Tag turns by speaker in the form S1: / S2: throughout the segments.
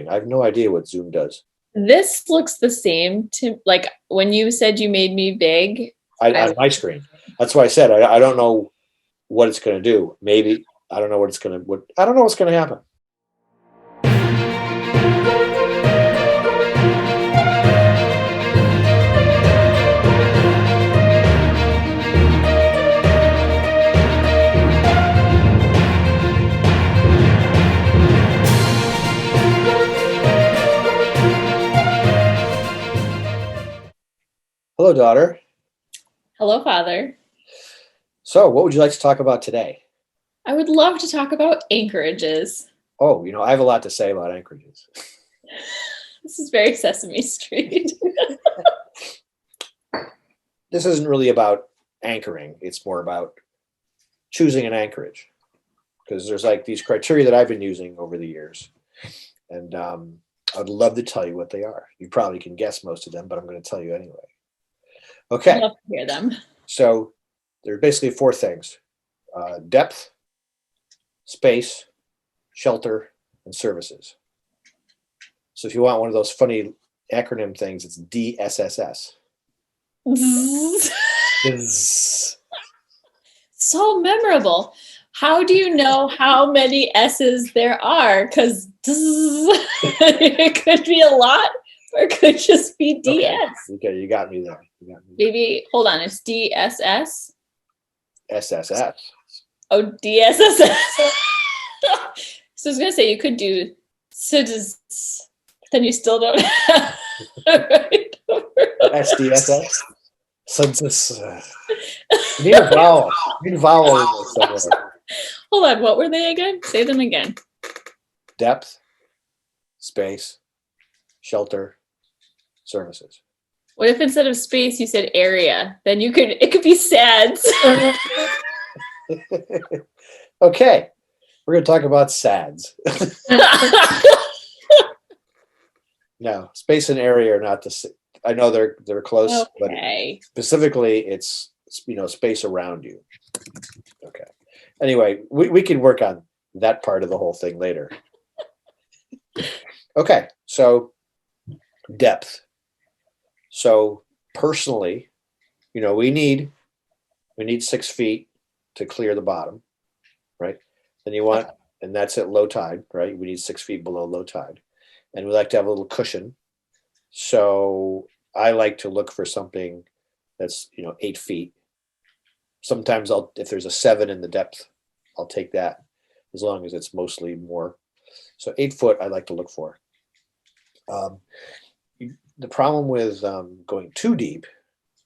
S1: I have no idea what Zoom does.
S2: This looks the same to like when you said you made me big.
S1: On my screen. That's why I said I don't know what it's going to do. Maybe I don't know what it's going to. I don't know what's going to happen. Hello, daughter.
S2: Hello, Father.
S1: So, what would you like to talk about today?
S2: I would love to talk about anchorages.
S1: Oh, I have a lot to say about anchorages.
S2: This is very Sesame Street.
S1: This isn't really about anchoring. It's more about choosing an anchorage, because there's like these criteria that I've been using over the years, and I'd love to tell you what they are. You probably can guess most of them, but I'm going to tell you anyway. Okay.
S2: I'd love to hear them.
S1: So there are basically four things: depth, space, shelter, and services. So if you want one of those funny acronym things, it's DSSS.
S2: So memorable. How do you know how many S's there are? Because it could be a lot, or it could just be DS.
S1: Okay, you got me there.
S2: Maybe, hold on, it's DSS?
S1: SSS.
S2: Oh, DSSS. So I was going to say, you could do citizens, then you still don't have right over.
S1: SDSS. Census. You need a vowel. You need a vowel in there somewhere.
S2: Hold on, what were they again? Say them again.
S1: Depth, space, shelter, services.
S2: What if instead of space you said area? Then it could be SADS.
S1: Okay, we're going to talk about SADS. No, space and area are not the same. I know they're close,
S2: okay.
S1: But specifically it's space around you. Okay. Anyway, we can work on that part of the whole thing later. Okay, so depth. So personally, we need 6 feet to clear the bottom, right? Then and that's at low tide, right? We need 6 feet below low tide, and we like to have a little cushion. So I like to look for something that's 8 feet. Sometimes if there's a 7 in the depth, I'll take that, as long as it's mostly more. So 8 foot I like to look for. The problem with going too deep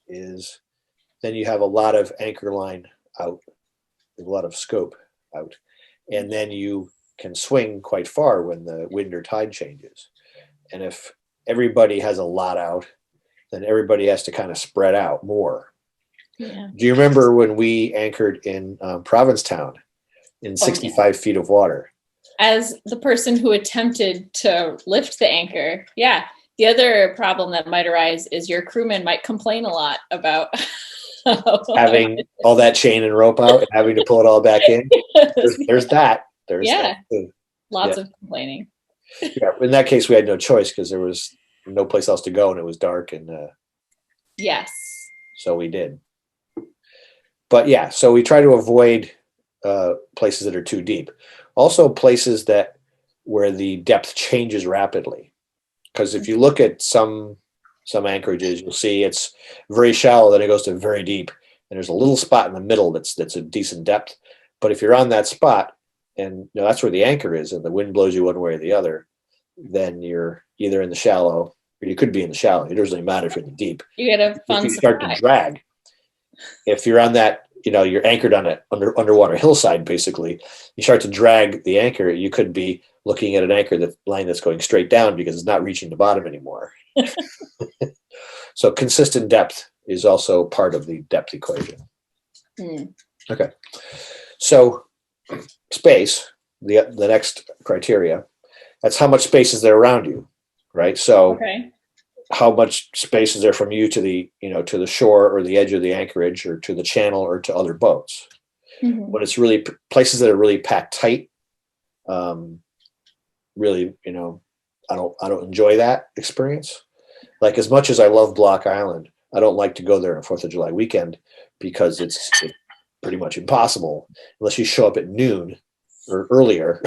S1: is then you have a lot of anchor line out, a lot of scope out, and then you can swing quite far when the wind or tide changes. And if everybody has a lot out, then everybody has to kind of spread out more.
S2: Yeah.
S1: Do you remember when we anchored in Provincetown in 65 feet of water?
S2: As the person who attempted to lift the anchor, yeah. The other problem that might arise is your crewman might complain a lot about
S1: having all that chain and rope out and having to pull it all back in. There's that. There's that too.
S2: Lots of complaining.
S1: Yeah, in that case, we had no choice because there was no place else to go and it was dark. And
S2: yes.
S1: So we did. But yeah, so we try to avoid places that are too deep. Also, places where the depth changes rapidly. Because if you look at some anchorages, you'll see it's very shallow, then it goes to very deep, and there's a little spot in the middle that's a decent depth. But if you're on that spot, and that's where the anchor is, and the wind blows you one way or the other, then you're either in the shallow, or you could be in the shallow. It doesn't really matter if you're in the deep.
S2: You get a fun
S1: if you start to drag. If you're on that, you're anchored on an underwater hillside, basically. You start to drag the anchor, you could be looking at an anchor line that's going straight down because it's not reaching the bottom anymore. So consistent depth is also part of the depth equation. Okay. So space, the next criteria, that's how much space is there around you, right? So how much space is there from you to the shore or the edge of the anchorage or to the channel or to other boats? When it's really places that are really packed tight, really, I don't enjoy that experience. Like as much as I love Block Island, I don't like to go there on 4th of July weekend because it's pretty much impossible unless you show up at noon or earlier.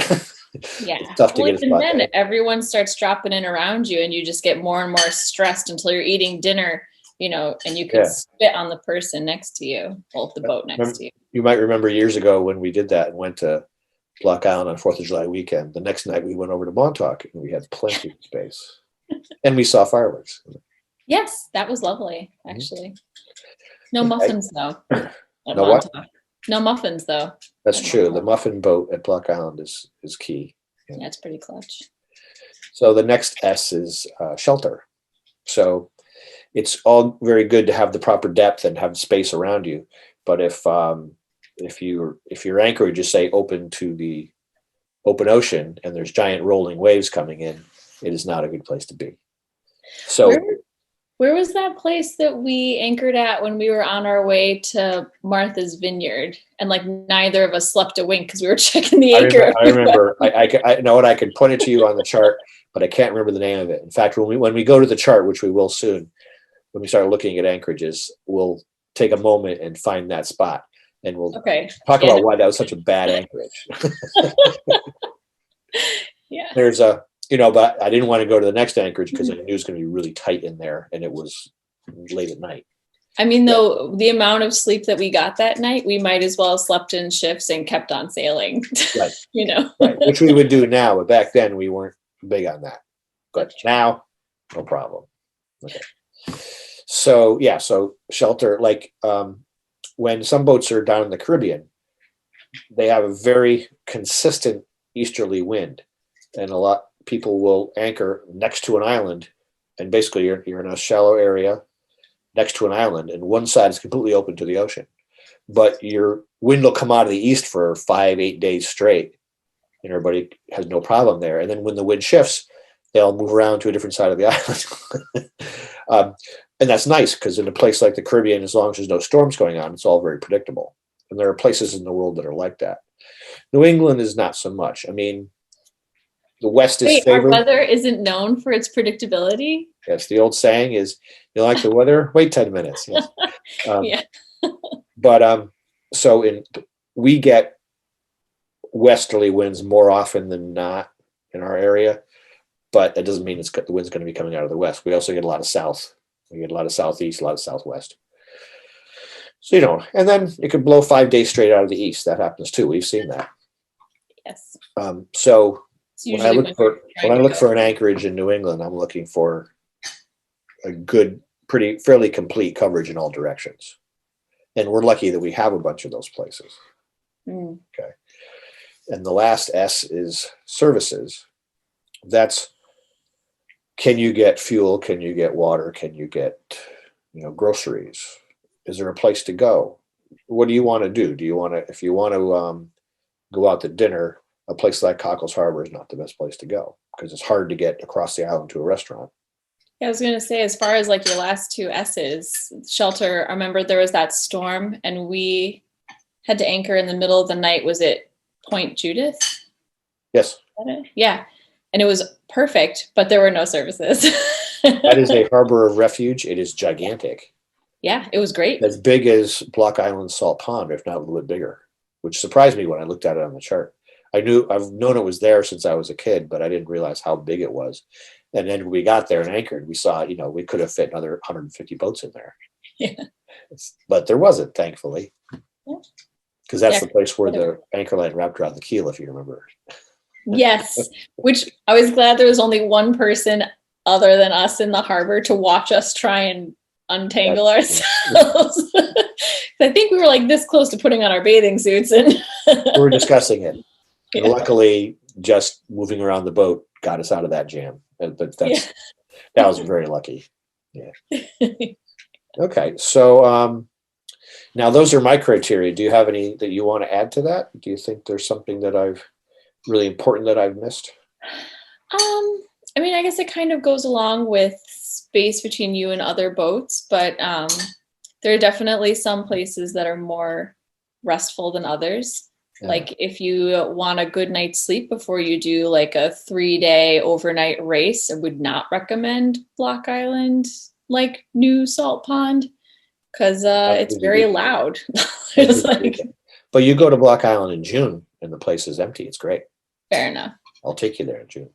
S2: Yeah.
S1: It's tough to
S2: Well,
S1: get a
S2: even
S1: spot
S2: then,
S1: there.
S2: everyone starts dropping in around you, and you just get more and more stressed until you're eating dinner, and you can
S1: Yeah.
S2: spit on the person next to you, well, the boat next to you.
S1: You might remember years ago when we did that and went to Block Island on 4th of July weekend. The next night we went over to Montauk and we had plenty of space. And we saw fireworks.
S2: Yes, that was lovely, actually. No
S1: Okay.
S2: muffins, though, at
S1: No what?
S2: Montauk. No muffins, though.
S1: That's
S2: at
S1: true. The
S2: Montauk.
S1: muffin boat at Block Island is key.
S2: Yeah, it's pretty clutch.
S1: So the next S is shelter. So it's all very good to have the proper depth and have space around you, but if your anchorage is say open to the open ocean and there's giant rolling waves coming in, it is not a good place to be. So
S2: Where was that place that we anchored at when we were on our way to Martha's Vineyard? And like neither of us slept a wink because we were checking the anchor.
S1: I remember. I know what I could point it to you on the chart, but I can't remember the name of it. In fact, when we go to the chart, which we will soon, when we start looking at anchorages, we'll take a moment and find that spot, and we'll talk about why that was such a bad anchorage.
S2: Yeah.
S1: There's but I didn't want to go to the next anchorage because I knew it was going to be really tight in there, and it was late at night.
S2: I mean, though, the amount of sleep that we got that night, we might as well have slept in shifts and kept on sailing.
S1: Right.
S2: Right.
S1: Which we would do now, but back then we weren't big on that. But now, no problem. Okay. So shelter, like when some boats are down in the Caribbean, they have a very consistent easterly wind, and a lot people will anchor next to an island, and basically you're in a shallow area next to an island, and one side is completely open to the ocean, but your wind will come out of the east for 5-8 days straight, and everybody has no problem there. And then when the wind shifts, they'll move around to a different side of the island. And that's nice because in a place like the Caribbean, as long as there's no storms going on, it's all very predictable. And there are places in the world that are like that. New England is not so much. I mean, the West is favored.
S2: Our weather isn't known for its predictability.
S1: Yes, the old saying is, "You like the weather? Wait 10 minutes." Yes.
S2: Yeah.
S1: But we get westerly winds more often than not in our area, but that doesn't mean the wind's going to be coming out of the west. We also get a lot of south. We get a lot of southeast, a lot of southwest. So and then it could blow 5 days straight out of the east. That happens too. We've seen that.
S2: Yes.
S1: So when I look for an anchorage in New England, I'm looking for a good, fairly complete coverage in all directions. And we're lucky that we have a bunch of those places.
S2: Mm.
S1: Okay. And the last S is services. That's, can you get fuel? Can you get water? Can you get, groceries? Is there a place to go? What do you want to do? If you want to go out to dinner, a place like Cockles Harbor is not the best place to go because it's hard to get across the island to a restaurant.
S2: Yeah, I was going to say, as far as like your last two S's, shelter, I remember there was that storm and we had to anchor in the middle of the night. Was it Point Judith?
S1: Yes.
S2: Yeah. And it was perfect, but there were no services.
S1: That is a harbor of refuge. It is gigantic.
S2: Yeah, it was great.
S1: As big as Block Island Salt Pond, if not a little bit bigger, which surprised me when I looked at it on the chart. I've known it was there since I was a kid, but I didn't realize how big it was. And then we got there and anchored. We saw, we could have fit another 150 boats in there.
S2: Yeah.
S1: But there wasn't, thankfully. Because that's the place where the anchor line wrapped around the keel, if you remember.
S2: Yes, which I was glad there was only one person other than us in the harbor to watch us try and untangle ourselves. I think we were like this close to putting on our bathing suits, and
S1: we were discussing it.
S2: Yeah.
S1: And luckily, just moving around the boat got us out of that jam. But that was very lucky. Yeah. Okay, so now those are my criteria. Do you have any that you want to add to that? Do you think there's something that really important that I've missed?
S2: I mean, I guess it kind of goes along with space between you and other boats, but there are definitely some places that are more restful than others.
S1: Yeah.
S2: Like if you want a good night's sleep before you do like a 3-day overnight race, I would not recommend Block Island, like New Salt Pond, because it's very loud. It's like,
S1: but you go to Block Island in June and the place is empty. It's great.
S2: fair enough.
S1: I'll take you there in June.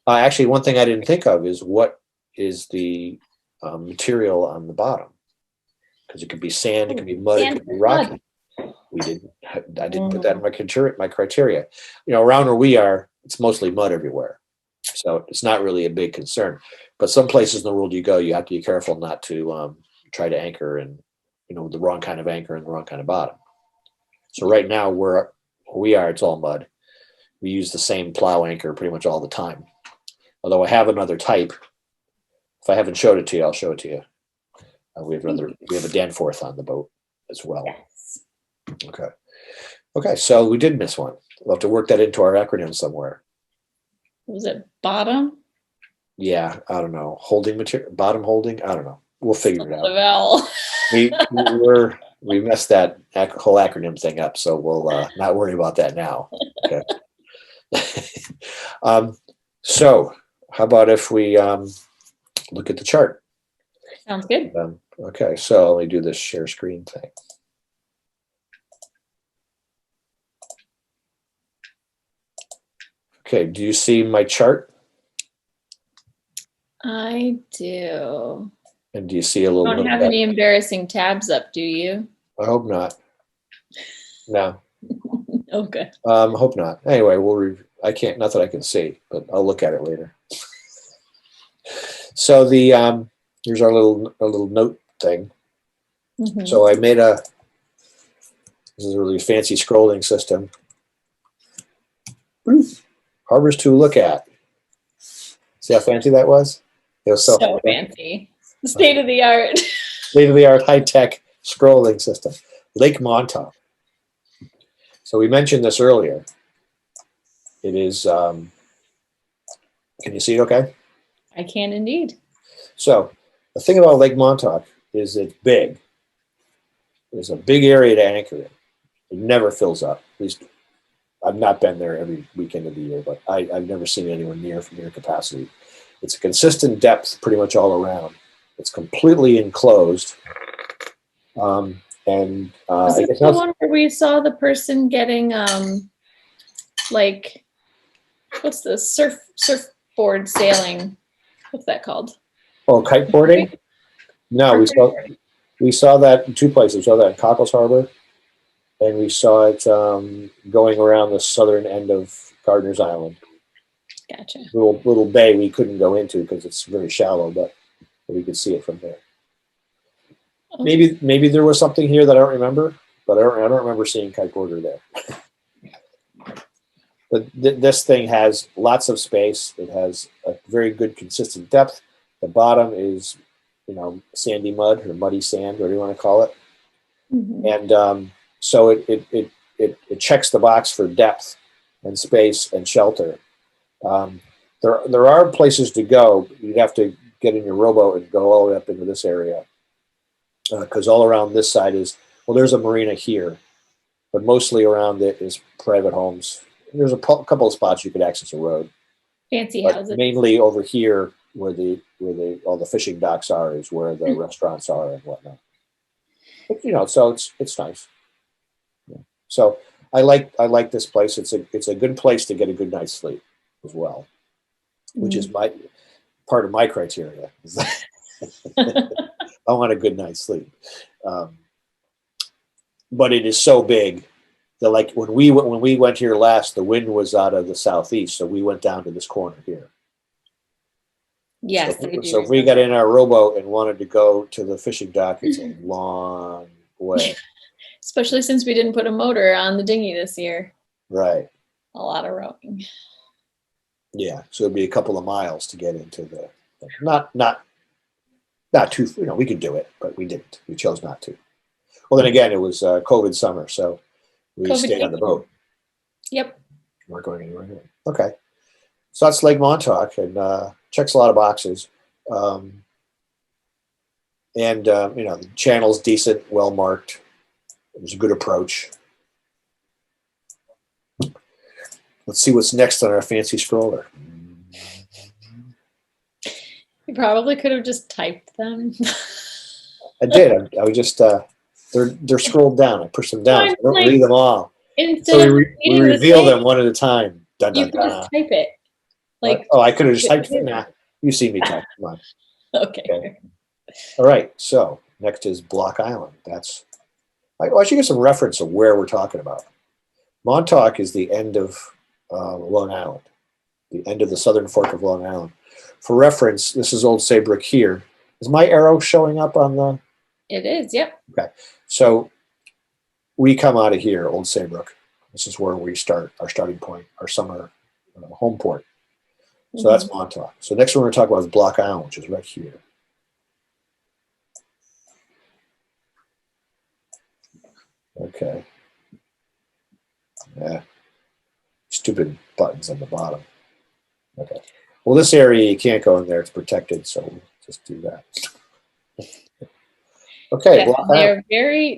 S1: Actually, one thing I didn't think of is what is the material on the bottom? Because it could be sand, it could be mud, it could be rocky. I didn't put that in my criteria. You know, around where we are, it's mostly mud everywhere, so it's not really a big concern. But some places in the world you go, you have to be careful not to try to anchor and, you know, the wrong kind of anchor and the wrong kind of bottom. So right now where we are, it's all mud. We use the same plow anchor pretty much all the time. Although I have another type. If I haven't showed it to you, I'll show it to you. We have a Danforth on the boat as well.
S2: Yes.
S1: Okay. Okay, so we did miss one. We'll have to work that into our acronym somewhere.
S2: Was it bottom?
S1: Yeah, I don't know. Holding material, bottom holding. I don't know. We'll figure it out.
S2: Well.
S1: We messed that whole acronym thing up, so we'll not worry about that now. Okay. So how about if we look at the chart?
S2: Sounds good.
S1: Okay, so let me do this share screen thing. Okay, do you see my chart?
S2: I do.
S1: And do you see a little?
S2: Don't have any embarrassing tabs up, do you?
S1: I hope not. No.
S2: Okay.
S1: Hope not. Anyway, I can't. Not that I can see, but I'll look at it later. So here's our little note thing. Mm-hmm. So I made this is a really fancy scrolling system. Harbors to look at. See how fancy that was? It was
S2: so fancy. State of the art.
S1: State of the art high tech scrolling system. Lake Montauk. So we mentioned this earlier. It is. Can you see it? Okay.
S2: I can indeed.
S1: So the thing about Lake Montauk is it's big. There's a big area to anchor in. It never fills up. At least I've not been there every weekend of the year, but I've never seen anywhere near capacity. It's a consistent depth pretty much all around. It's completely enclosed.
S2: Was this the one where we saw the person getting like, what's the surfboard sailing? What's that called?
S1: Oh, kiteboarding? No, we saw that in two places. We saw that in Cockles Harbor, and we saw it going around the southern end of Gardiner's Island.
S2: Gotcha.
S1: Little bay we couldn't go into because it's very shallow, but we could see it from there. Okay. Maybe there was something here that I don't remember, but I don't remember seeing kiteboarder there. But this thing has lots of space. It has a very good consistent depth. The bottom is, you know, sandy mud or muddy sand, whatever you want to call it. Mm-hmm. And so it checks the box for depth and space and shelter. There are places to go. You'd have to get in your rowboat and go all the way up into this area, because all around this side there's a marina here, but mostly around it is private homes. There's a couple of spots you could access a road.
S2: Fancy houses.
S1: Mainly over here where all the fishing docks are is where the restaurants are and whatnot. But you know, so it's nice. Yeah. So I like this place. It's a good place to get a good night's sleep as well, which is part of my criteria. I want a good night's sleep, but it is so big that, like, when we went here last, the wind was out of the southeast, so we went down to this corner here.
S2: Yes.
S1: So if we got in our rowboat and wanted to go to the fishing dock, it's a long way.
S2: Especially since we didn't put a motor on the dinghy this year.
S1: Right.
S2: A lot of rowing.
S1: Yeah, so it'd be a couple of miles to get into the not too. You know, we could do it, but we didn't. We chose not to. Well, then again, it was COVID summer, so we stayed on the boat.
S2: Yep.
S1: We're going anywhere here. Okay, so that's Lake Montauk, and checks a lot of boxes. And you know, the channel's decent, well marked. It was a good approach. Let's see what's next on our fancy scroller.
S2: You probably could have just typed them.
S1: I did. I was just they're scrolled down. I pushed them down. So I don't
S2: Like,
S1: read them all.
S2: instead
S1: So
S2: of
S1: we
S2: reading the
S1: reveal
S2: thing,
S1: them one at a time. Dun,
S2: you
S1: dun,
S2: could
S1: dun.
S2: just type it.
S1: What?
S2: Like,
S1: Oh, I could have just typed it. Nah, you see me type. Come on.
S2: okay.
S1: Okay. All right. So next is Block Island. That's. I should get some reference of where we're talking about. Montauk is the end of Long Island, the end of the southern fork of Long Island. For reference, this is Old Saybrook here. Is my arrow showing up on the?
S2: It is, yep.
S1: Okay. So we come out of here, Old Saybrook. This is where we start, our starting point, our summer home port. So that's Montauk. So next one we're going to talk about is Block Island, which is right here. Okay. Yeah. Stupid buttons on the bottom. Okay. Well, this area you can't go in there; it's protected. So we'll just do that. Okay.
S2: Yes,
S1: Block Island.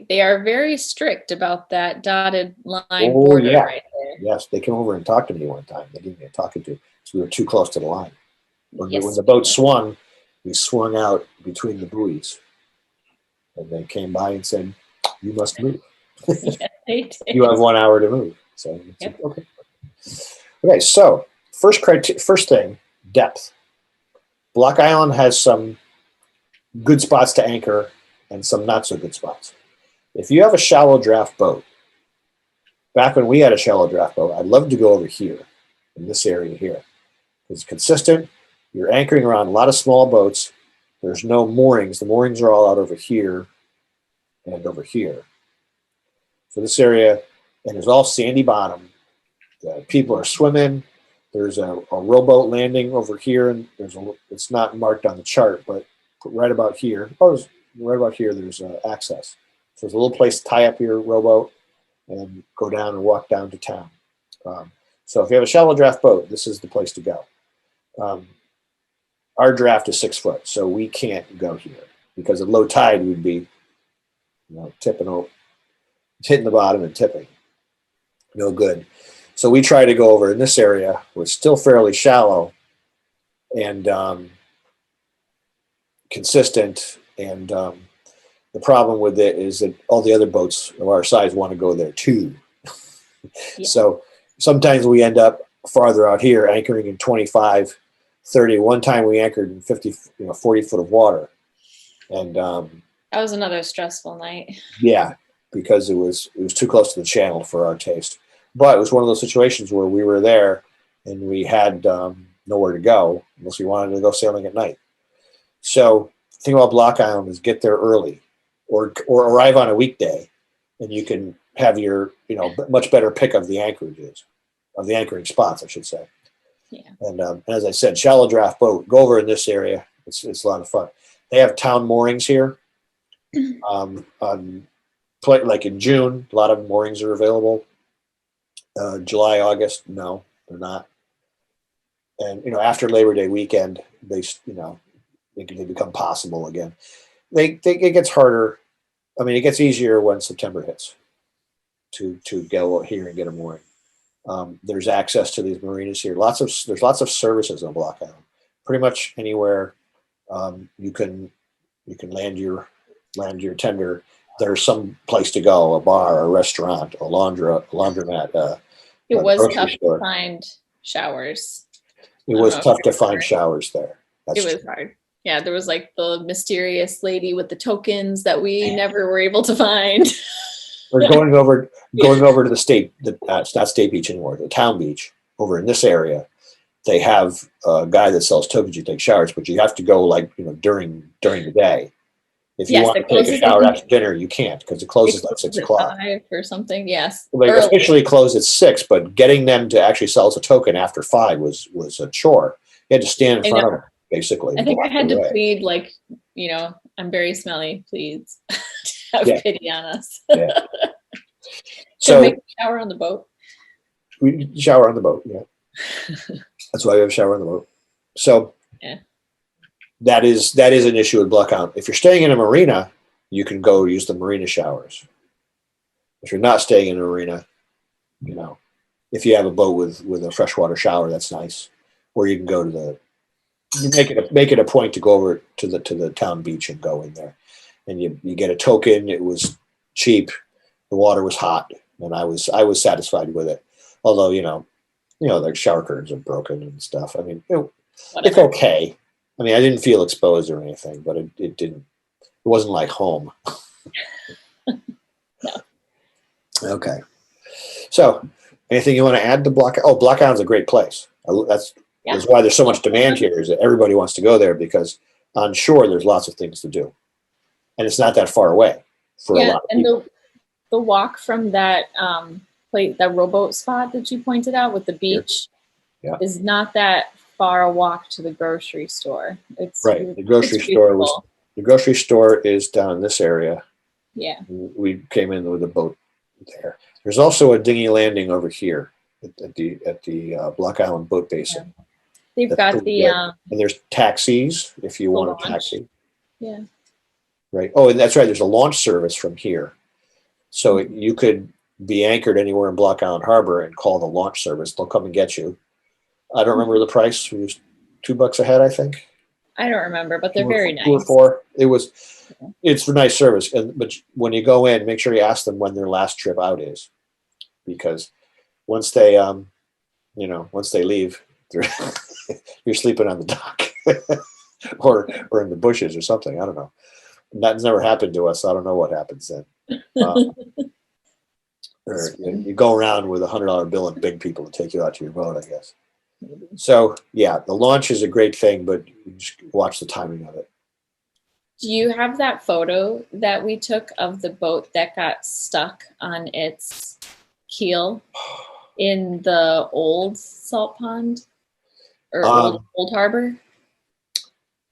S2: they are very strict about that dotted line
S1: Oh,
S2: border
S1: yeah.
S2: right there.
S1: Yes, they came over and talked to me one time. They didn't get talking to, so we were too close to the line. When
S2: Yes,
S1: the boat swung, we swung out between the buoys, and they came by and said, "You must move.
S2: yes, they did.
S1: You have 1 hour to move." So
S2: Yep.
S1: okay. Okay. So first thing, depth. Block Island has some good spots to anchor and some not so good spots. If you have a shallow draft boat, back when we had a shallow draft boat, I'd love to go over here in this area here. It's consistent. You're anchoring around a lot of small boats. There's no moorings. The moorings are all out over here and over here. So this area, and it's all sandy bottom. People are swimming. There's a rowboat landing over here, and it's not marked on the chart, but right about here. Right about here, there's access. So there's a little place to tie up your rowboat and go down and walk down to town. So if you have a shallow draft boat, this is the place to go. Our draft is 6 foot, so we can't go here because at low tide we'd be, tipping over, hitting the bottom and tipping. No good. So we try to go over in this area, which is still fairly shallow and consistent. And the problem with it is that all the other boats of our size want to go there too. Yeah. So sometimes we end up farther out here anchoring in 25, 30. One time we anchored in 50, 40 foot of water. And
S2: that was another stressful night.
S1: Yeah, because it was too close to the channel for our taste. But it was one of those situations where we were there and we had nowhere to go unless we wanted to go sailing at night. So the thing about Block Island is get there early or arrive on a weekday, and you can have your much better pick of the anchorages, of the anchoring spots, I should say.
S2: Yeah.
S1: And as I said, shallow draft boat, go over in this area. It's a lot of fun. They have town moorings here. Like in June, a lot of moorings are available. July, August, no, they're not. And after Labor Day weekend, they become possible again. It gets harder. I mean, it gets easier when September hits to go here and get a mooring. There's access to these marinas here. There's lots of services on Block Island. Pretty much anywhere you can land your tender. There's some place to go, a bar, a restaurant, a laundromat.
S2: It was tough to find showers.
S1: It was tough to find showers there.
S2: It was hard. Yeah, there was like the mysterious lady with the tokens that we never were able to find.
S1: We're going over to the state. It's not State Beach anymore. The town beach over in this area. They have a guy that sells tokens. You take showers, but you have to go during the day. If you want to take a shower after dinner, you can't because it closes at 6 o'clock.
S2: 5 or something, yes.
S1: They officially close at 6, but getting them to actually sell us a token after 5 was a chore. You had to stand in front of them, basically.
S2: I think I had to plead, I'm very smelly, please. Have pity on us.
S1: Yeah.
S2: So make a shower on the boat.
S1: We shower on the boat, yeah. That's why we have a shower on the boat. So
S2: yeah.
S1: That is an issue with Block Island. If you're staying in a marina, you can go use the marina showers. If you're not staying in a marina, if you have a boat with a freshwater shower, that's nice. Or you can go to you make it a point to go over to the town beach and go in there, and you get a token. It was cheap, the water was hot, and I was satisfied with it. Although the shower curtains are broken and stuff. I mean, it's
S2: Whatever.
S1: okay. I mean, I didn't feel exposed or anything, but it didn't. It wasn't like home.
S2: No.
S1: Okay. So, anything you want to add to Block? Oh, Block Island's a great place. That's
S2: Yeah.
S1: why there's so much demand here. Is that everybody wants to go there because on shore there's lots of things to do, and it's not that far away for a
S2: Yeah,
S1: lot of
S2: and
S1: people.
S2: the walk from that place, that rowboat spot that you pointed out with the beach,
S1: Yeah.
S2: is not that far a walk to the grocery store. It's
S1: Right.
S2: it's beautiful.
S1: The grocery store is down in this area.
S2: Yeah.
S1: We came in with a boat there. There's also a dinghy landing over here at the Block Island Boat Basin.
S2: They've
S1: That's
S2: got
S1: pretty
S2: the
S1: good. And there's taxis if you want a
S2: launch.
S1: taxi.
S2: Yeah.
S1: Right. Oh, and that's right. There's a launch service from here, so you could be anchored anywhere in Block Island Harbor and call the launch service. They'll come and get you. I don't remember the price. It was $2 a head, I think.
S2: I don't remember, but they're
S1: Two
S2: very
S1: or
S2: nice.
S1: four. It's a nice service, but when you go in, make sure you ask them when their last trip out is, because once they once they leave, you're sleeping on the dock or in the bushes or something. I don't know. That's never happened to us. So I don't know what happens then. Or you go around with $100 bill and beg people to take you out to your boat, I guess. So yeah, the launch is a great thing, but you just watch the timing of it.
S2: Do you have that photo that we took of the boat that got stuck on its keel in the old salt pond or old harbor?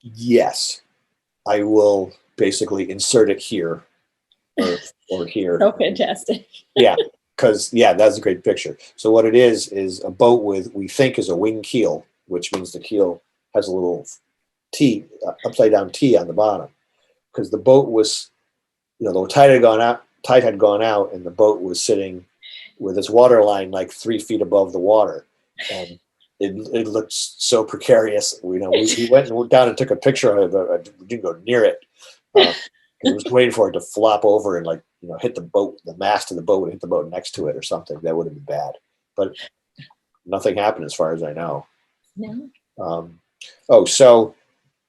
S1: Yes, I will basically insert it here or here.
S2: So fantastic.
S1: Yeah, because that's a great picture. So what it is a boat with, we think, is a wing keel, which means the keel has a little T, upside down T on the bottom, because the boat was, the tide had gone out, and the boat was sitting with its water line like 3 feet above the water, and it looked so precarious. We went down and took a picture of it. We didn't go near it. I was waiting for it to flop over and hit the boat. The mast of the boat would hit the boat next to it or something. That would have been bad, but nothing happened as far as I know.
S2: No.
S1: So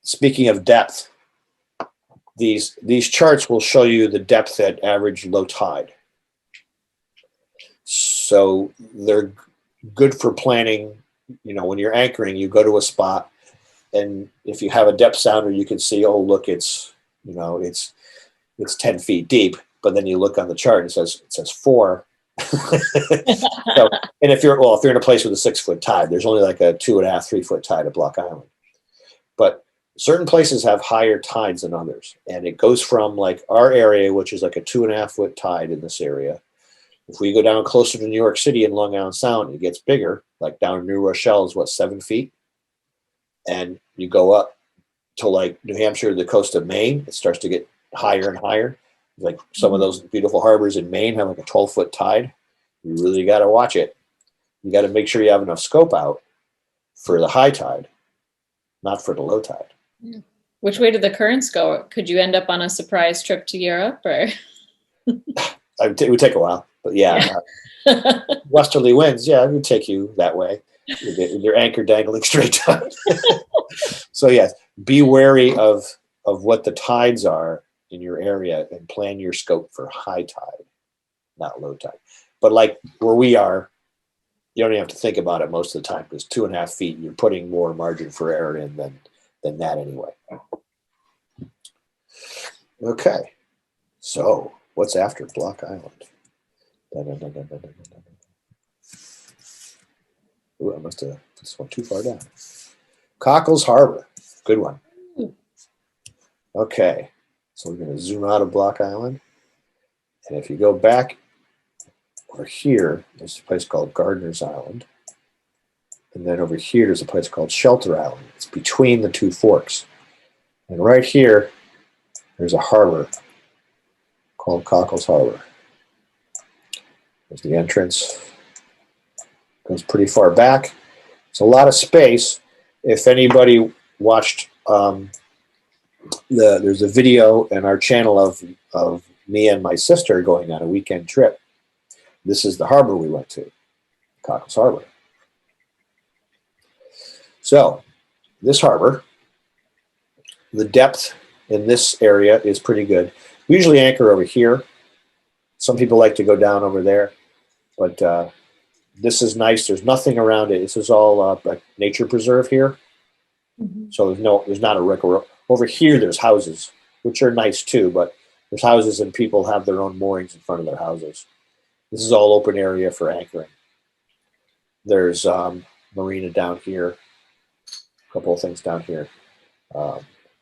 S1: speaking of depth, these charts will show you the depth at average low tide. So they're good for planning. When you're anchoring, you go to a spot, and if you have a depth sounder, you can see, oh, look, it's 10 feet deep. But then you look on the chart, and it says 4. So, and if you're in a place with a 6 foot tide, there's only like a 2.5, 3 foot tide at Block Island. But certain places have higher tides than others, and it goes from like our area, which is like a 2.5 foot tide in this area. If we go down closer to New York City and Long Island Sound, it gets bigger. Like down in New Rochelle is 7 feet, and you go up to like New Hampshire, the coast of Maine, it starts to get higher and higher. Like some of those beautiful harbors in Maine have like a 12-foot tide. You really got to watch it. You got to make sure you have enough scope out for the high tide, not for the low tide.
S2: Yeah. Which way did the currents go? Could you end up on a surprise trip to Europe, or?
S1: It would take a while, but yeah. Westerly winds, it would take you that way with your anchor dangling straight down. So yes, be wary of what the tides are in your area and plan your scope for high tide, not low tide. But like where we are, you don't even have to think about it most of the time, because 2.5 feet, you're putting more margin for error in than that anyway. Okay, so what's after Block Island? Ooh, I must have put this one too far down. Cockles Harbor, good one. Okay, so we're going to zoom out of Block Island, and if you go back over here, there's a place called Gardiner's Island, and then over here there's a place called Shelter Island. It's between the two forks, and right here there's a harbor called Cockles Harbor. There's the entrance. Goes pretty far back. It's a lot of space. If anybody watched, there's a video in our channel of me and my sister going on a weekend trip. This is the harbor we went to, Cockles Harbor. So this harbor, the depth in this area is pretty good. We usually anchor over here. Some people like to go down over there, but this is nice. There's nothing around it. This is all a nature preserve here.
S2: Mm-hmm.
S1: So there's not a wreck. Over here, there's houses, which are nice too, but there's houses and people have their own moorings in front of their houses. This is all open area for anchoring. There's marina down here, a couple of things down here,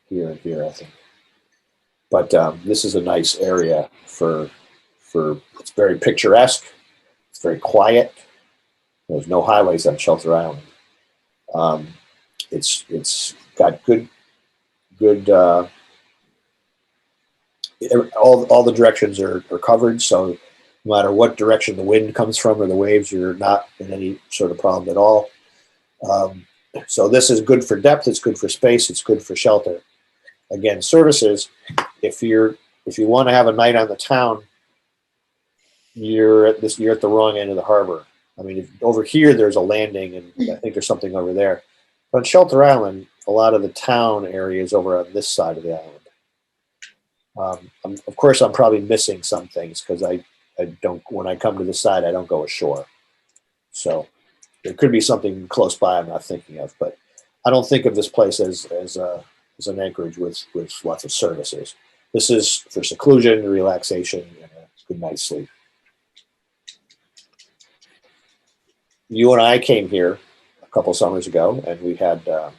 S1: here and here, I think. But this is a nice area for it's very picturesque. It's very quiet. There's no highways on Shelter Island. It's got good all the directions are covered, so no matter what direction the wind comes from or the waves, you're not in any sort of problem at all. So this is good for depth, it's good for space, it's good for shelter. Again, services, if you want to have a night on the town, you're at the wrong end of the harbor. I mean, over here there's a landing, and I think there's something over there. But on Shelter Island, a lot of the town area is over on this side of the island. Of course, I'm probably missing some things because I don't. When I come to the side, I don't go ashore. So there could be something close by I'm not thinking of, but I don't think of this place as an anchorage with lots of services. This is for seclusion, relaxation, and a good night's sleep. You and I came here a couple summers ago, and we had, I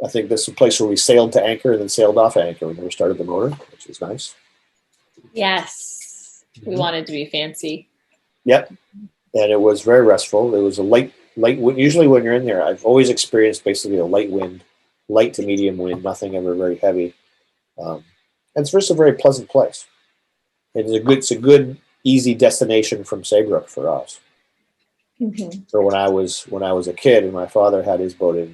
S1: think this is a place where we sailed to anchor and then sailed off anchor. We never started the motor, which is nice.
S2: Yes. We wanted to be fancy.
S1: Yep. And it was very restful. It was a light wind. Usually when you're in there, I've always experienced basically a light wind, light to medium wind, nothing ever very heavy. And it's just a very pleasant place. It's a good, easy destination from Saybrook for us.
S2: Mm-hmm.
S1: So when I was a kid and my father had his boat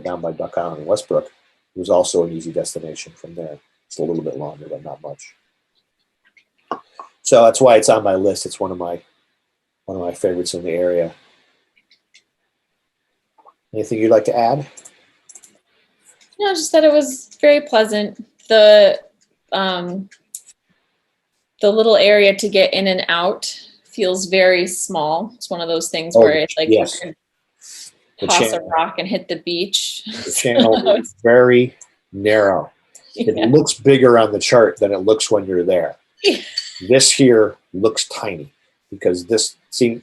S1: down by Duck Island in Westbrook, it was also an easy destination from there. It's a little bit longer, but not much. So that's why it's on my list. It's one of my favorites in the area. Anything you'd like to add?
S2: No, just that it was very pleasant. The little area to get in and out feels very small. It's one of those things where it's like
S1: yes.
S2: you can toss a rock and hit the beach.
S1: The channel is very narrow. It looks bigger on the chart than it looks when you're there. This here looks tiny because this thing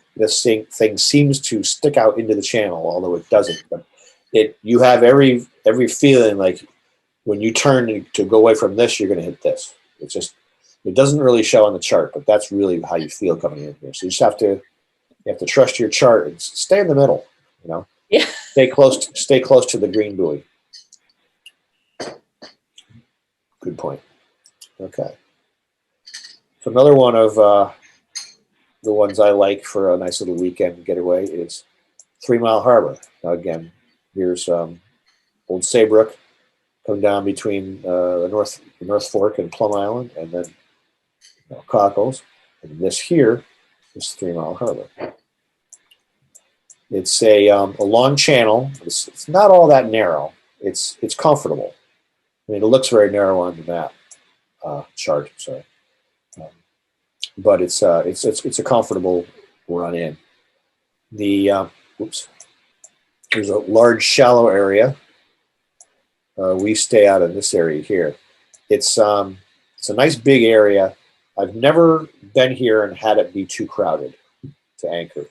S1: seems to stick out into the channel, although it doesn't. But you have every feeling like when you turn to go away from this, you're going to hit this. It doesn't really show on the chart, but that's really how you feel coming in here. So you just have to trust your chart and stay in the middle. You know,
S2: yeah.
S1: Stay close to the green buoy. Good point. Okay. So another one of the ones I like for a nice little weekend getaway is 3 Mile Harbor. Now again, here's Old Saybrook, come down between the North Fork and Plum Island, and then Cockles. And this here is 3 Mile Harbor. It's a long channel. It's not all that narrow. It's comfortable. I mean, it looks very narrow on the map chart. Sorry. But it's a comfortable run in. There's a large shallow area. We stay out in this area here. It's a nice big area. I've never been here and had it be too crowded to anchor,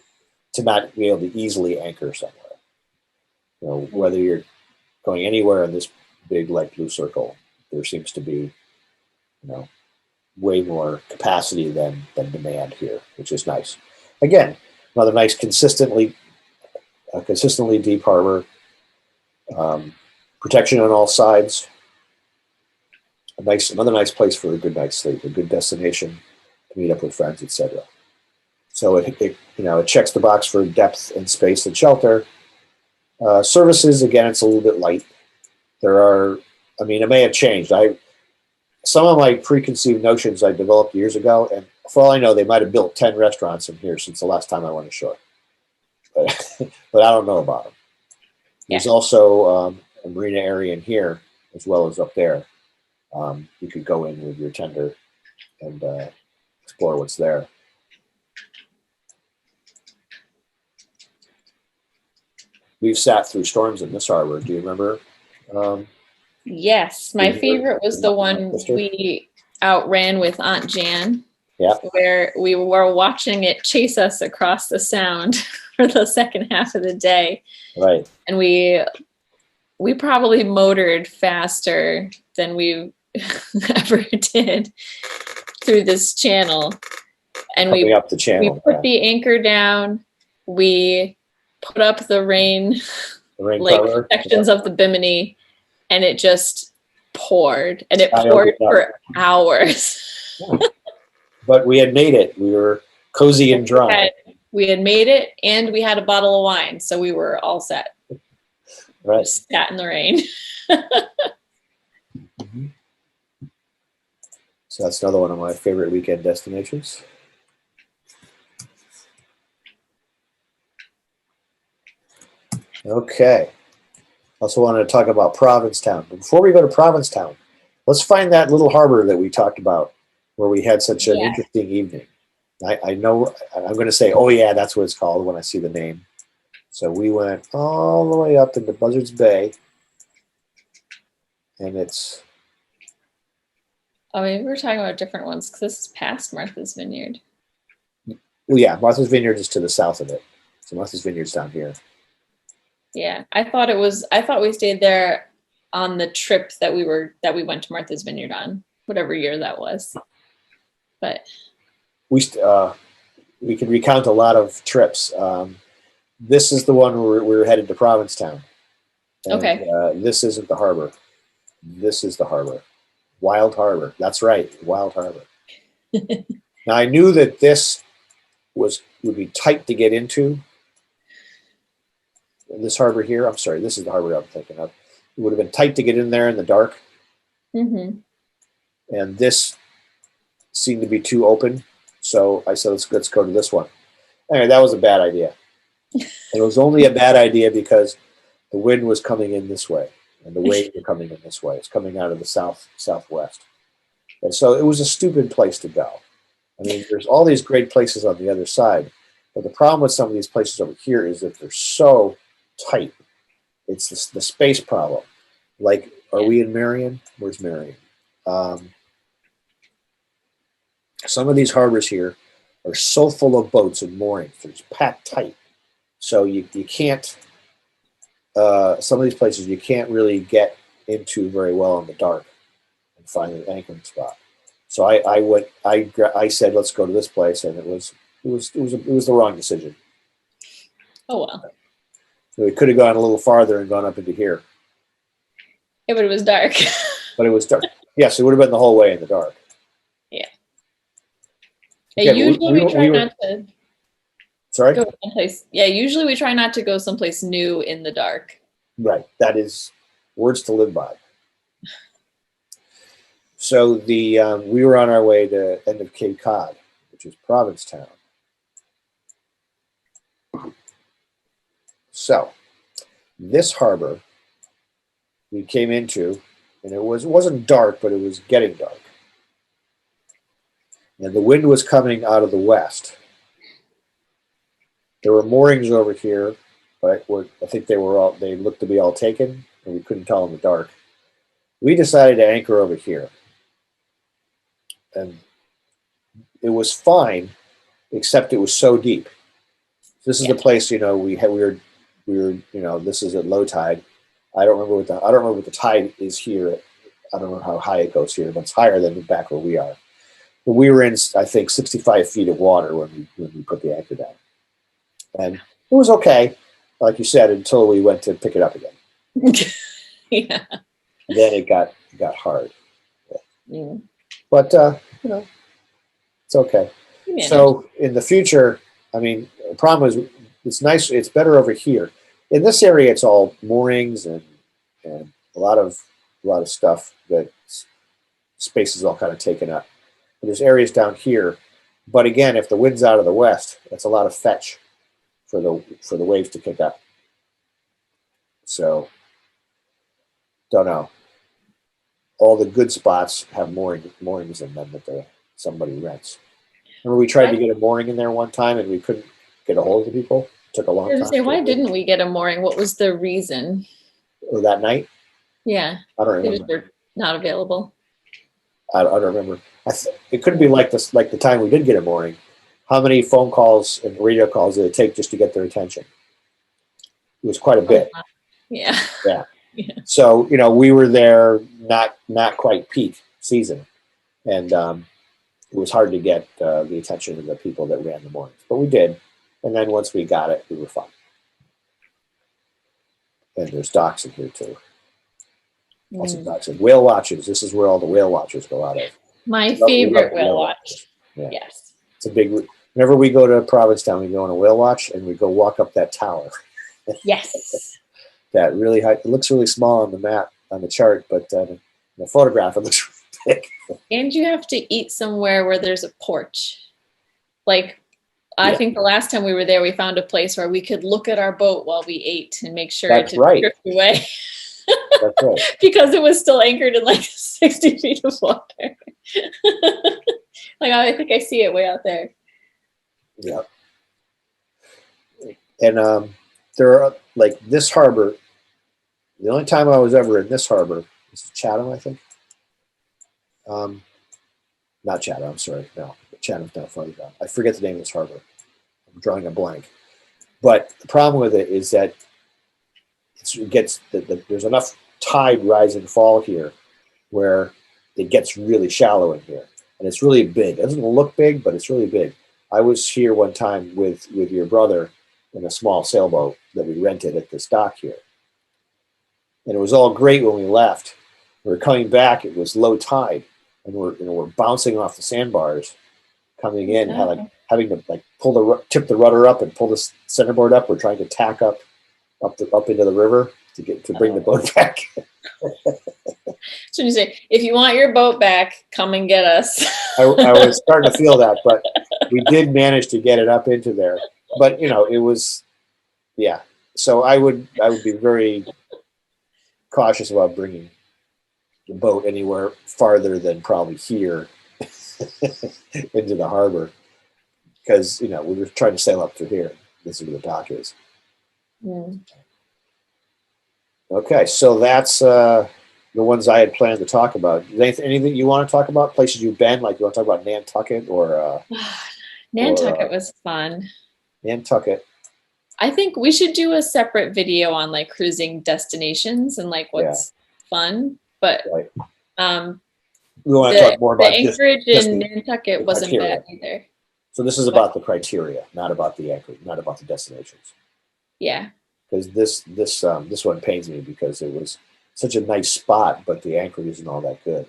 S1: to not be able to easily anchor somewhere. Whether you're going anywhere in this big light blue circle, there seems to be, way more capacity than demand here, which is nice. Again, another nice consistently deep harbor, protection on all sides. Another nice place for a good night's sleep, a good destination to meet up with friends, etc. So it checks the box for depth and space and shelter. Services, again, it's a little bit light. It may have changed. Some of my preconceived notions I developed years ago, and for all I know, they might have built 10 restaurants in here since the last time I went ashore. But, but I don't know about them. There's also a marina area in here as well as up there. You could go in with your tender and explore what's there. We've sat through storms in this harbor. Do you remember?
S2: Yes, my favorite was the one we outran with Aunt Jan.
S1: Yeah.
S2: Where we were watching it chase us across the sound for the second half of the day.
S1: Right.
S2: And we probably motored faster than we ever did through this channel. And
S1: Coming up the channel.
S2: We put the anchor down. We put up the rain cover, sections of the bimini, and it just poured. And it poured for hours.
S1: Yeah. But we had made it. We were cozy and dry.
S2: We had made it, and we had a bottle of wine, so we were all set.
S1: Right.
S2: Just sat in the rain.
S1: Mm-hmm. So that's another one of my favorite weekend destinations. Okay. Also wanted to talk about Provincetown. But before we go to Provincetown, let's find that little harbor that we talked about where we had such an interesting evening. I know I'm going to say, oh yeah, that's what it's called when I see the name. So we went all the way up into Buzzards Bay, and it's...
S2: Oh, maybe we're talking about different ones because this is past Martha's Vineyard.
S1: Well, yeah, Martha's Vineyard is to the south of it. So Martha's Vineyard's down here.
S2: Yeah, I thought we stayed there on the trip that we went to Martha's Vineyard on, whatever year that was. But
S1: we can recount a lot of trips. This is the one where we're headed to Provincetown. And,
S2: okay.
S1: This isn't the harbor. This is the harbor. Wild Harbor. That's right. Wild Harbor. Now I knew that this would be tight to get into. This harbor here. I'm sorry. This is the harbor I'm thinking of. It would have been tight to get in there in the dark.
S2: Mm-hmm.
S1: And this seemed to be too open. So I said, let's go to this one. Anyway, that was a bad idea. And it was only a bad idea because the wind was coming in this way and the waves were coming in this way. It's coming out of the southwest. And so it was a stupid place to go. I mean, there's all these great places on the other side. But the problem with some of these places over here is that they're so tight. It's the space problem. Like, are we in Marion? Where's Marion? Some of these harbors here are so full of boats and moorings. They're just packed tight. So you can't, some of these places you can't really get into very well in the dark and find an anchoring spot. So I said, let's go to this place. And it was the wrong decision.
S2: Oh, well.
S1: So we could have gone a little farther and gone up into here.
S2: Yeah, but it was dark.
S1: But it was dark. Yes, it would have been the whole way in the dark.
S2: Yeah. Yeah, usually we try not to go someplace. Yeah, usually we try not to go someplace new in the dark.
S1: Right. That is words to live by. So we were on our way to end of Cape Cod, which is Provincetown. So this harbor we came into, and it wasn't dark, but it was getting dark. And the wind was coming out of the west. There were moorings over here, but I think they looked to be all taken, and we couldn't tell in the dark. We decided to anchor over here. And it was fine, except it was so deep. This is the place, we were, this is at low tide. I don't remember what the tide is here. I don't know how high it goes here, but it's higher than back where we are. But we were in, I think, 65 feet of water when we put the anchor down. And it was okay, like you said, until we went to pick it up again.
S2: Yeah.
S1: Then it got hard.
S2: Yeah.
S1: But, it's okay.
S2: We managed.
S1: So in the future, I mean, the problem is it's nice. It's better over here. In this area, it's all moorings and a lot of stuff that space is all kind of taken up. And there's areas down here, but again, if the wind's out of the west, that's a lot of fetch for the waves to kick up. So don't know. All the good spots have moorings in them that somebody rents. Remember, we tried to get a mooring in there one time and we couldn't get a hold of the people. It took a long time.
S2: Say, why didn't we get a mooring? What was the reason?
S1: Or that night?
S2: Yeah,
S1: I don't
S2: they
S1: remember.
S2: just were not available.
S1: I don't remember. It couldn't be like this. Like the time we did get a mooring. How many phone calls and radio calls did it take just to get their attention? It was quite a bit.
S2: Yeah.
S1: Yeah.
S2: Yeah.
S1: So we were there not quite peak season, and it was hard to get the attention of the people that ran the moorings, but we did. And then once we got it, we were fine. And there's docks in here too. Lots of docks and whale watches. This is where all the whale watchers go out of.
S2: My favorite whale watch.
S1: Yeah.
S2: Yes.
S1: It's a big. Whenever we go to Provincetown, we go on a whale watch and we go walk up that tower.
S2: Yes.
S1: That really high. It looks really small on the map, on the chart, but in the photograph, it looks really big.
S2: And you have to eat somewhere where there's a porch. Like, I think the last time we were there, we found a place where we could look at our boat while we ate and make sure it didn't drift away.
S1: That's right.
S2: Because it was still anchored in like 60 feet of water. Like, I think I see it way out there.
S1: Yeah. And there are, like, this harbor, the only time I was ever in this harbor was Chatham, I think. Not Chatham, I'm sorry. No, Chatham's down farther down. I forget the name of this harbor. I'm drawing a blank. But the problem with it is that there's enough tide rise and fall here where it gets really shallow in here. And it's really big. It doesn't look big, but it's really big. I was here one time with your brother in a small sailboat that we rented at this dock here. And it was all great when we left. We were coming back, it was low tide, and we're bouncing off the sandbars coming in, having to tip the rudder up and pull the centerboard up. We're trying to tack up into the river to bring the boat back.
S2: So you say, if you want your boat back, come and get us.
S1: I was starting to feel that, but we did manage to get it up into there. But it was, yeah. So I would be very cautious about bringing the boat anywhere farther than probably here into the harbor, because we were trying to sail up through here. This is where the dock is.
S2: Mm.
S1: Okay, so that's the ones I had planned to talk about. Anything you want to talk about? Places you've been? Like, you want to talk about Nantucket or?
S2: Nantucket was fun.
S1: Nantucket.
S2: I think we should do a separate video on like cruising destinations and like what's fun. But
S1: right. We want to talk more about
S2: the Anchorage and Nantucket wasn't bad either.
S1: So this is about the criteria, not about the Anchorage, not about the destinations.
S2: Yeah.
S1: Because this one pains me because it was such a nice spot, but the Anchorage isn't all that good.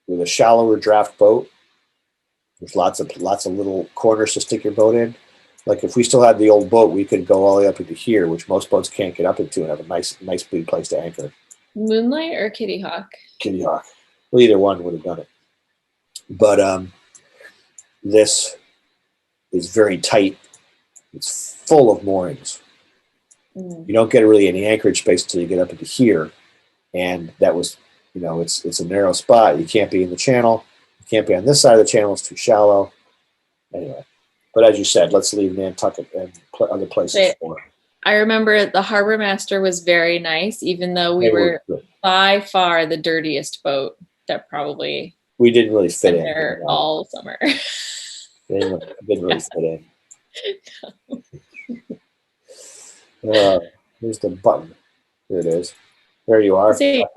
S1: With a shallower draft boat, there's lots of little corners to stick your boat in. Like if we still had the old boat, we could go all the way up into here, which most boats can't get up into, and have a nice big place to anchor.
S2: Moonlight or Kitty Hawk?
S1: Kitty Hawk. Well, either one would have done it. But this is very tight. It's full of moorings. You don't get really any anchorage space until you get up into here, and that was, it's a narrow spot. You can't be in the channel. You can't be on this side of the channel. It's too shallow. Anyway, but as you said, let's leave Nantucket and other places for.
S2: I remember the harbor master was very nice, even though we were by far the dirtiest boat that probably
S1: we didn't really fit in
S2: there all summer.
S1: Didn't really fit in. Here's the button. There it is. There you are.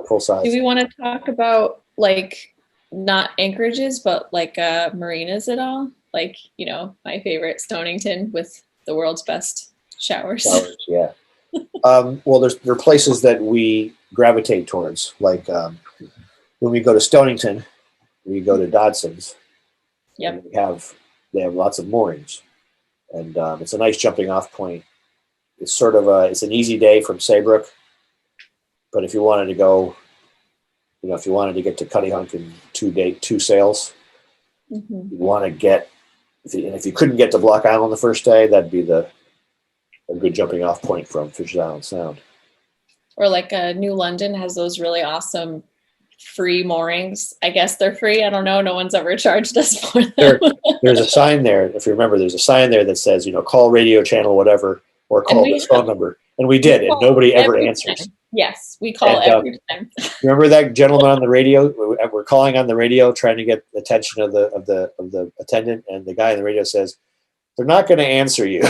S1: Full size.
S2: Do we want to talk about like not anchorages, but like marinas at all? Like, my favorite, Stonington, with the world's best showers.
S1: Yeah. Well, there are places that we gravitate towards. Like when we go to Stonington, we go to Dodson's.
S2: Yep.
S1: And they have lots of moorings, and it's a nice jumping off point. It's sort of it's an easy day from Saybrook, but if you wanted to go, if you wanted to get to Cuttyhunk in 2 sails,
S2: Mm-hmm.
S1: you want to get, if you couldn't get to Block Island the first day, that'd be a good jumping off point from Fisher's Island Sound.
S2: Or like New London has those really awesome free moorings. I guess they're free. I don't know. No one's ever charged us for them.
S1: There's a sign there. If you remember, there's a sign there that says, call radio channel, whatever, or call this phone number. And we did, and nobody ever answers.
S2: Time. Yes, we call every time.
S1: Remember that gentleman on the radio? We're calling on the radio, trying to get the attention of the attendant, and the guy on the radio says, "They're not going to answer you."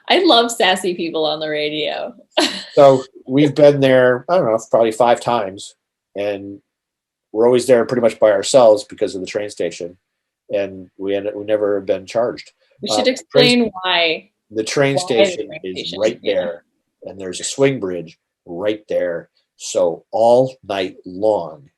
S2: I love sassy people on the radio.
S1: So we've been there, I don't know, probably 5 times, and we're always there pretty much by ourselves because of the train station, and we never have been charged.
S2: We should explain why.
S1: The train station is right there, and there's a swing bridge right there. So all night long,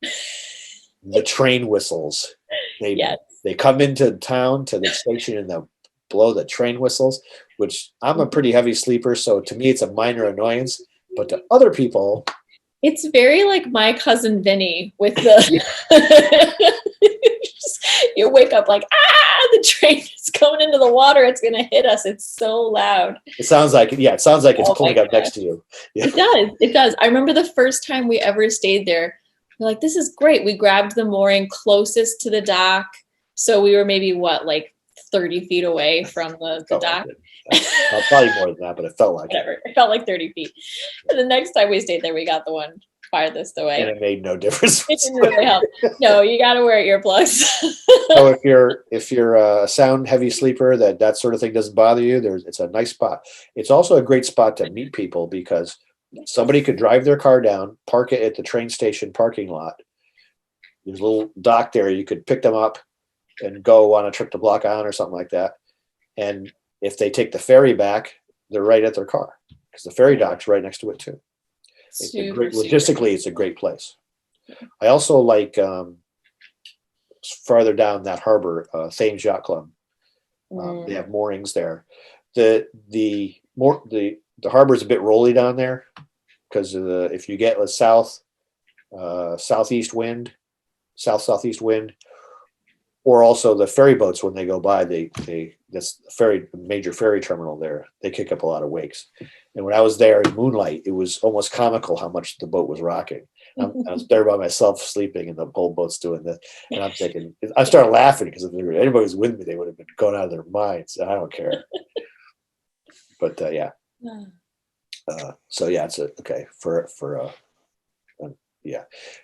S1: the train whistles. They come into town to the station and they'll blow the train whistles, which I'm a pretty heavy sleeper, so to me it's a minor annoyance, but to other people,
S2: it's very like my cousin Vinny with the you wake up like, the train is going into the water, it's gonna hit us. It's so loud.
S1: It sounds like it's pulling up next to you. Yeah.
S2: It does. I remember the first time we ever stayed there, we're like, this is great. We grabbed the mooring closest to the dock, so we were maybe 30 feet away from the dock.
S1: Probably more than that, but it felt like
S2: it felt like 30 feet. And the next time we stayed there, we got the one farthest away.
S1: And it made no difference.
S2: It didn't really help. No, you got to wear earplugs.
S1: So if you're a sound heavy sleeper, that sort of thing doesn't bother you, it's a nice spot. It's also a great spot to meet people because somebody could drive their car down, park it at the train station parking lot. There's a little dock there. You could pick them up and go on a trip to Block Island or something like that. And if they take the ferry back, they're right at their car because the ferry dock's right next to it too. Logistically, it's a great place. I also like farther down that harbor, Thames Yacht Club. They have moorings there. The harbor is a bit rolly down there because if you get a southeast wind, southeast wind, or also the ferry boats when they go by, that's the major ferry terminal there. They kick up a lot of wakes. And when I was there in moonlight, it was almost comical how much the boat was rocking. I was there by myself sleeping, and the whole boat's doing this. And I'm thinking, I started laughing because if anybody was with me, they would have been going out of their minds. I don't care. But yeah. So yeah, it's okay for yeah.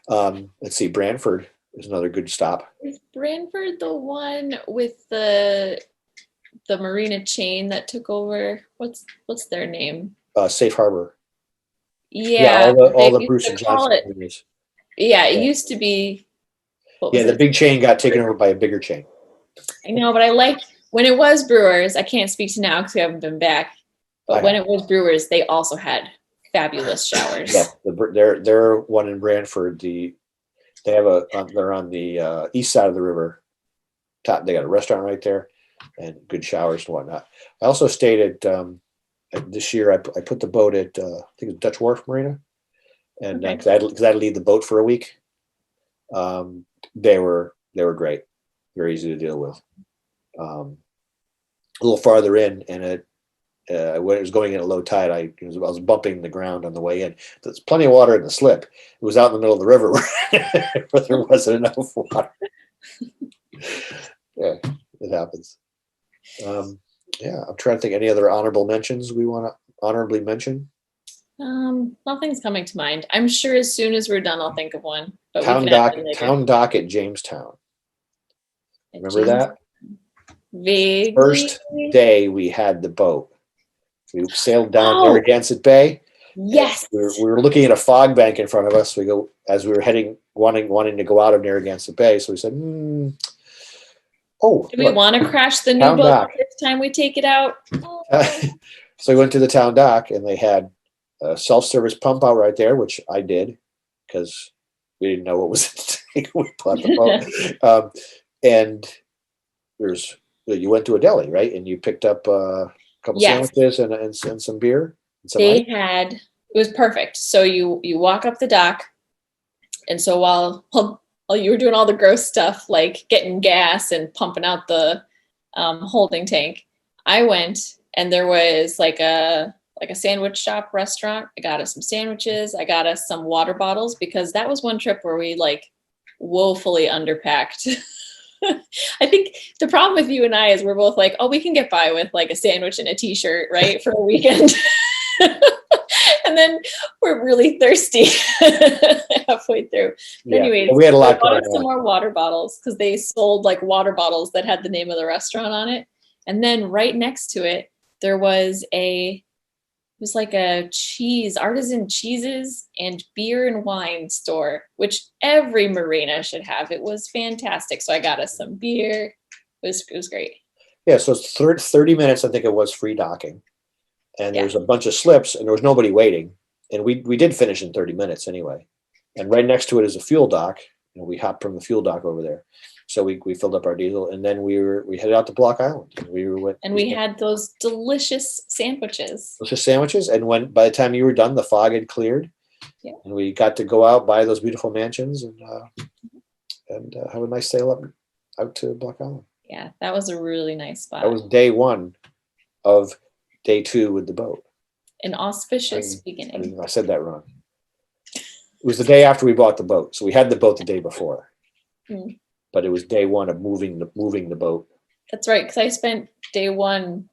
S1: Let's see, Brantford is another good stop.
S2: Is Brantford the one with the marina chain that took over? What's their name?
S1: Safe Harbor.
S2: Yeah,
S1: all the Bruce and Johnson movies.
S2: Yeah, it used to be.
S1: The big chain got taken over by a bigger chain.
S2: I know, but I like when it was Brewers. I can't speak to now because we haven't been back. But when it was Brewers, they also had fabulous showers.
S1: Yeah, they're one in Brantford. They're on the east side of the river. They got a restaurant right there, and good showers and whatnot. I also stayed at this year. I put the boat at I think it was Dutch Wharf Marina, and because I had to leave the boat for a week. They were great, very easy to deal with. A little farther in, and when it was going in at low tide, I was bumping the ground on the way in. There's plenty of water in the slip. It was out in the middle of the river where there wasn't enough water. Yeah, it happens. Yeah, I'm trying to think any other honorable mentions we want to honorably mention.
S2: Nothing's coming to mind. I'm sure as soon as we're done, I'll think of one. But
S1: Town dock at Jamestown. Remember that?
S2: Vaguely.
S1: First day we had the boat. We sailed down Narragansett Bay.
S2: Yes.
S1: We were looking at a fog bank in front of us. We go as we were heading, wanting to go out of Narragansett Bay. So we said, do
S2: we want to crash the new boat this time we take it out?
S1: So we went to the town dock, and they had a self-service pump out right there, which I did because we didn't know what was at stake when we bought the boat. And you went to a deli, right? And you picked up a couple
S2: Yes,
S1: sandwiches and some beer and some ice.
S2: they had. It was perfect. So you walk up the dock, and so while you were doing all the gross stuff like getting gas and pumping out the holding tank, I went and there was like a sandwich shop restaurant. I got us some sandwiches. I got us some water bottles because that was one trip where we like woefully underpacked. I think the problem with you and I is we're both like, oh, we can get by with like a sandwich and a t-shirt, right, for a weekend. And then we're really thirsty halfway through.
S1: Yeah.
S2: Anyways,
S1: we had a lot
S2: I bought
S1: going
S2: some
S1: on.
S2: more water bottles because they sold like water bottles that had the name of the restaurant on it. And then right next to it, there was like a artisan cheeses and beer and wine store, which every marina should have. It was fantastic. So I got us some beer. It was great.
S1: Yeah, so it's 30 minutes, I think it was, free docking. And
S2: Yeah.
S1: there's a bunch of slips, and there was nobody waiting. And we did finish in 30 minutes anyway. And right next to it is a fuel dock. And we hopped from the fuel dock over there. So we filled up our diesel, and then we headed out to Block Island. And
S2: we had those delicious sandwiches.
S1: Delicious sandwiches. And by the time you were done, the fog had cleared.
S2: Yeah.
S1: And we got to go out, buy those beautiful mansions, and have a nice sail out to Block Island.
S2: Yeah, that was a really nice spot.
S1: That was day one of day two with the boat.
S2: An auspicious beginning.
S1: I said that wrong. It was the day after we bought the boat. So we had the boat the day before. But it was day one of moving the boat.
S2: That's right, because I spent day one,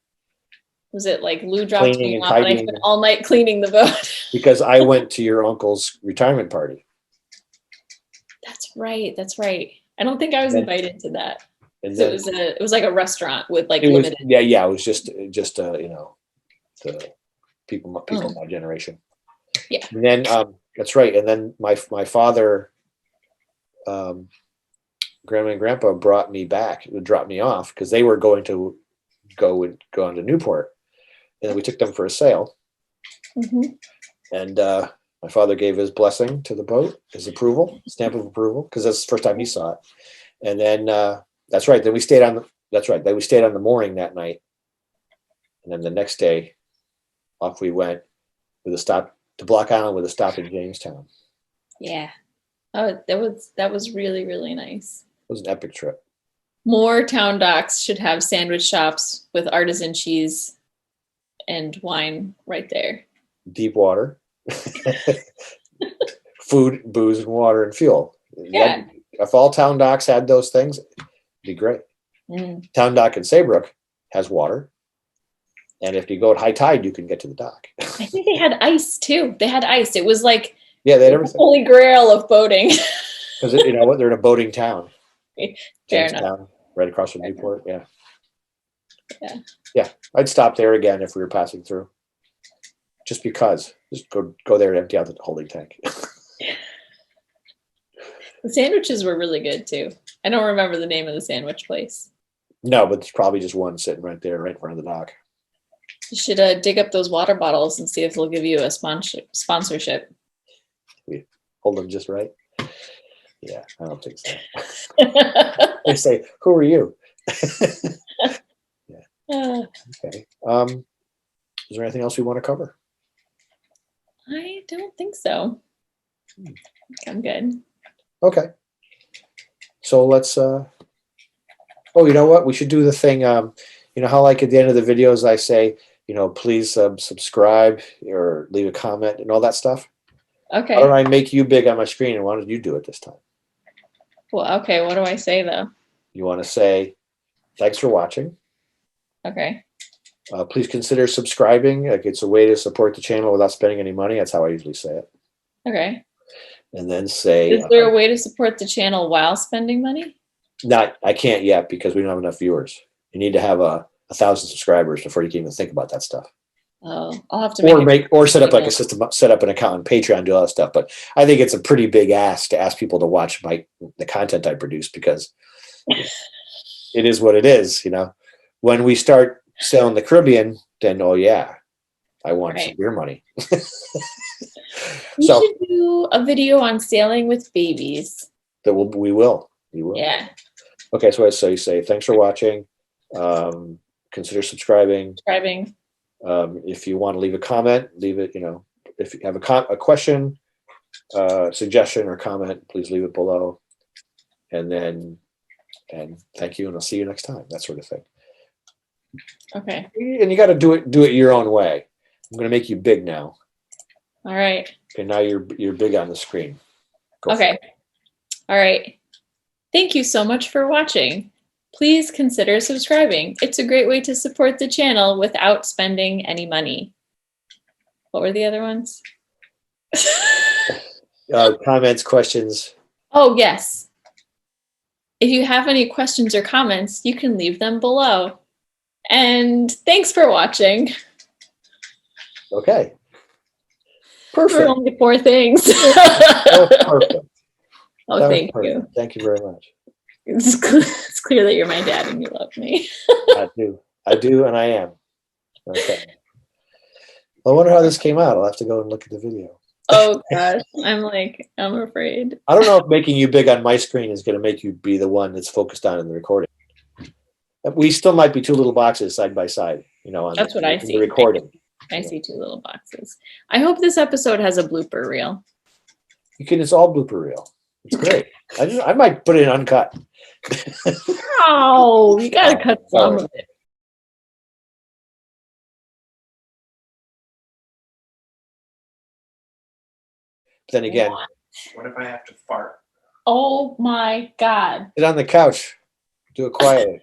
S2: was it like Lou dropped me off and I spent all night cleaning the boat?
S1: Because I went to your uncle's retirement party.
S2: That's right. I don't think I was invited to that.
S1: And
S2: so it was like a restaurant with like limited.
S1: It was just the people my generation.
S2: Yeah.
S1: And then that's right. And then my father, grandma and grandpa brought me back to drop me off because they were going to go on to Newport, and we took them for a sail.
S2: Mm-hmm.
S1: And my father gave his blessing to the boat, his stamp of approval, because that's the first time he saw it. And then that's right. Then we stayed on the mooring that night, and then the next day, off we went with a stop to Block Island with a stop in Jamestown.
S2: Yeah. Oh, that was really, really nice.
S1: It was an epic trip.
S2: More town docks should have sandwich shops with artisan cheese and wine right there.
S1: Deep water, food, booze, and water and fuel.
S2: Yeah.
S1: If all town docks had those things, it'd be great. Town dock in Saybrook has water. And if you go at high tide, you can get to the dock.
S2: I think they had ice too. They had ice. It was like
S1: they had everything.
S2: Holy grail of boating.
S1: Because you know what? They're in a boating town.
S2: Jamestown,
S1: right across from Newport. Yeah. I'd stop there again if we were passing through. Just because. Just go there and empty out the holding tank.
S2: The sandwiches were really good too. I don't remember the name of the sandwich place.
S1: No, but there's probably just one sitting right there, right in front of the dock.
S2: You should dig up those water bottles and see if they'll give you a sponsorship.
S1: We hold them just right. Yeah, I don't think so. They say, "Who are you?" Yeah. Okay. Is there anything else we want to cover?
S2: I don't think so. I'm good.
S1: Okay. So let's. Oh, you know what? We should do the thing. You know how, like at the end of the videos, I say, please subscribe or leave a comment and all that stuff.
S2: Okay.
S1: Why don't I make you big on my screen, and why don't you do it this time?
S2: Well, okay. What do I say though?
S1: You want to say, thanks for watching.
S2: Okay.
S1: Please consider subscribing. Like, it's a way to support the channel without spending any money. That's how I usually say it.
S2: Okay.
S1: And then say,
S2: is there a way to support the channel while spending money?
S1: I can't yet because we don't have enough viewers. You need to have 1,000 subscribers before you can even think about that stuff.
S2: Oh, I'll have to
S1: or set up like a system, set up an account on Patreon, do all that stuff. But I think it's a pretty big ask to ask people to watch the content I produce, because it is what it is. When we start selling the Caribbean, then I want some beer money.
S2: We
S1: So
S2: should do a video on sailing with babies.
S1: we will.
S2: Yeah.
S1: Okay, so you say thanks for watching. Consider subscribing.
S2: Subscribing.
S1: If you want to leave a comment, leave it. If you have a question, suggestion, or comment, please leave it below. And thank you, and I'll see you next time. That sort of thing.
S2: Okay.
S1: And you got to do it your own way. I'm going to make you big now.
S2: All right.
S1: Okay, now you're big on the screen. Go
S2: Okay. All right. Thank you so much for watching. Please consider subscribing. It's a great way to support the channel without spending any money. What were the other ones?
S1: Comments, questions.
S2: Oh, yes. If you have any questions or comments, you can leave them below. And thanks for watching.
S1: Okay.
S2: For
S1: Perfect.
S2: only 4 things.
S1: That was perfect.
S2: Oh, thank you.
S1: Thank you very much.
S2: It's clear that you're my dad and you love me.
S1: I do, and I am. Okay. I wonder how this came out. I'll have to go and look at the video.
S2: Oh gosh, I'm afraid.
S1: I don't know if making you big on my screen is going to make you be the one that's focused on in the recording. We still might be 2 little boxes side by side,
S2: That's what I see.
S1: The recording.
S2: I see 2 little boxes. I hope this episode has a blooper reel.
S1: It's all blooper reel. It's great. I might put it in uncut.
S2: Oh, you gotta cut some of it.
S1: Then again,
S3: What if I have to fart?
S2: Oh my God.
S1: sit on the couch. Do it quietly.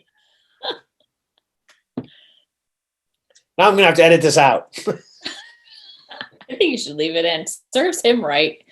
S1: Now I'm going to have to edit this out.
S2: I think you should leave it in. Serves him right.